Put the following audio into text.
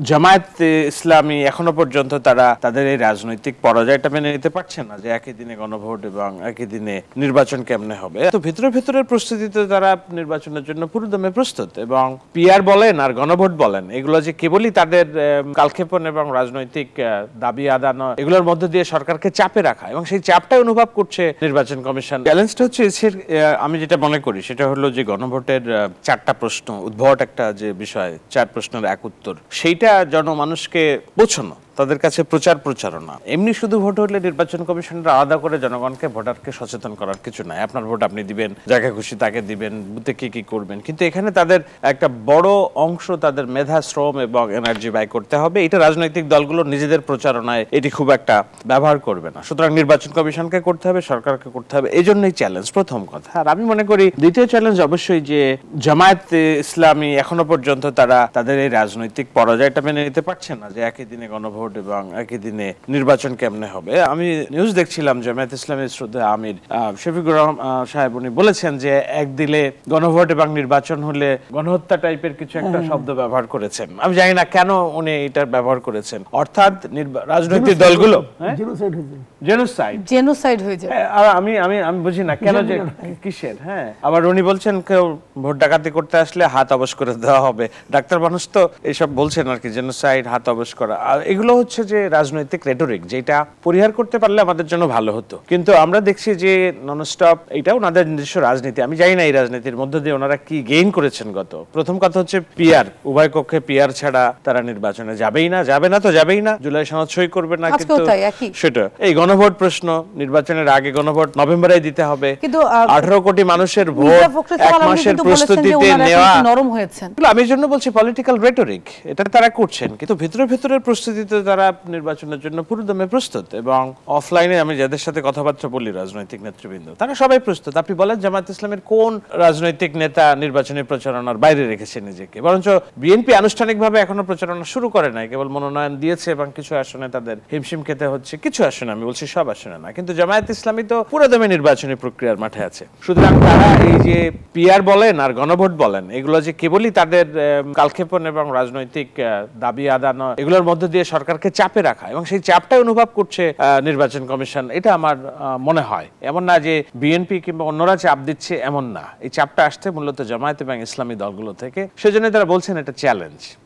জামায়াত ইসলামী এখনো পর্যন্ত তারা তাদের এই রাজনৈতিক পরাজয়টা মেনে নিতে পারছে না যে একই দিনে গণভোট এবং একই দিনে নির্বাচন কেমনে হবে। তো ভিতরের প্রস্তুতিতে তারা নির্বাচনের জন্য পুরোদমে প্রস্তুত, এবং পিআর বলেন আর গণভোট বলেন এগুলো যে কেবলই তাদের কালক্ষেপণ এবং রাজনৈতিক দাবি আদান এগুলোর মধ্য দিয়ে সরকারকে চাপে রাখা, এবং সেই চাপটাই অনুভব করছে নির্বাচন কমিশন। চ্যালেঞ্জটা হচ্ছে আমি যেটা মনে করি সেটা হলো যে গণভোটের 4টা প্রশ্ন উদ্ভট একটা যে বিষয়, 4 প্রশ্নের এক উত্তর, সেইটা জনমানুষকে পৌঁছানো, তাদের কাছে প্রচারণা। এমনি শুধু ভোট হলে নির্বাচন কমিশনের আলাদা করে জনগণকে ভোটারকে সচেতন করার কিছু নাই। আপনার ভোট আপনি দিবেন, যাকে খুশি তাকে দিবেন, বুথে কি করবেন, কিন্তু এখানে তাদের একটা বড় অংশ তাদের মেধা, শ্রম এবং এনার্জি ব্যয় করতে হবে। এটা রাজনৈতিক দলগুলো নিজেদের প্রচারণায় এটি খুব একটা ব্যবহার করবে না। সুতরাং নির্বাচন কমিশনকে করতে হবে, সরকারকে করতে হবে, এই জন্যই চ্যালেঞ্জ প্রথম কথা। আর আমি মনে করি দ্বিতীয় চ্যালেঞ্জ অবশ্যই যে জামায়াত ইসলামী এখনো পর্যন্ত তারা তাদের এই রাজনৈতিক পরাজয়টা মেনে নিতে পারছে না যে একই দিনে গণভোট এবং একই দিনে নির্বাচন কেমনে হবে। আমি নিউজ দেখছিলাম জামায়াত ইসলামের শ্রদ্ধেয় আমির শফিকুর রহমান সাহেব, উনি বলেছেন যে একদিলে গণভোট এবং নির্বাচন হলে গণহত্যা টাইপের কিছু একটা শব্দ ব্যবহার করেছেন। আমি জানি না কেন উনি এটা ব্যবহার করেছেন, অর্থাৎ রাজনৈতিক দলগুলো জেনোসাইড হয়ে যায়। আমি বুঝি না কেন, যে কিসের। হ্যাঁ, আবার উনি বলছেন কেউ ভোট ডাকাতি করতে আসলে হাত অবশ করে দেওয়া হবে। ডাক্তার মানুষ তো এইসব বলছেন আর কি, জেনোসাইড, হাত অবশ করা, আর এগুলো হচ্ছে যে রাজনৈতিক রেটরিক, যেটা পরিহার করতে পারলে আমাদের জন্য ভালো হতো। কিন্তু আমরা দেখছি যে ননস্টপ এটা ওনাদের নিজস্ব রাজনীতি। আমি জানি না এই রাজনীতির মধ্য দিয়ে ওনারা কি গেইন করেছেন। প্রথম কথা হচ্ছে পিআর, উভয় কক্ষে পিআর ছাড়া তারা নির্বাচনে যাবেই না, যাবেই না, জুলাই সনদ সই করবে না। কিন্তু সেটা এই গণভোট প্রশ্ন, নির্বাচনের আগে গণভোট নভেম্বরে দিতে হবে, কিন্তু 18 কোটি মানুষের ভোট এক মাসের প্রস্তুতিতে নেওয়া নরম হয়েছে। আমি জন্য বলছি পলিটিক্যাল রেটরিক, এটা তারা করছেন, কিন্তু ভিতরের প্রস্তুতিতে তারা নির্বাচনের জন্য পুরোদমে প্রস্তুত। এবং অফলাইনে আমি যাদের সাথে কথাবার্তা বলি রাজনৈতিক নেতৃবৃন্দ, তারা সবাই প্রস্তুত। আপনি বলেন জামায়াত ইসলামের কোন রাজনৈতিক নেতা নির্বাচনী প্রচারণার বাইরে রেখেছে নিজেকে? বরঞ্চ বিএনপি আনুষ্ঠানিকভাবে এখনো প্রচারণা শুরু করে নাই, কেবল মনোনয়ন দিয়েছে এবং কিছু আসনে তাদের হিমশিম খেতে হচ্ছে, কিছু আসনে, আমি বলছি সব আসনে না। কিন্তু জামায়াত ইসলামী তো পুরোদমে নির্বাচনী প্রক্রিয়ার মাঠে আছে। সুতরাং তারা এই যে পিআর বলেন আর গণভোট বলেন এগুলো যে কেবলই তাদের কালক্ষেপণ এবং রাজনৈতিক দাবি আদান এগুলোর মধ্য দিয়ে সরকারকে চাপে রাখা, এবং সেই চাপটাই অনুভব করছে নির্বাচন কমিশন। এটা আমার মনে হয়, এমন না যে বিএনপি কিংবা অন্যরা চাপ দিচ্ছে, এমন না। এই চাপটা আসছে মূলত জামায়াত এবং ইসলামী দলগুলো থেকে, সেজন্য তারা বলছেন এটা চ্যালেঞ্জ।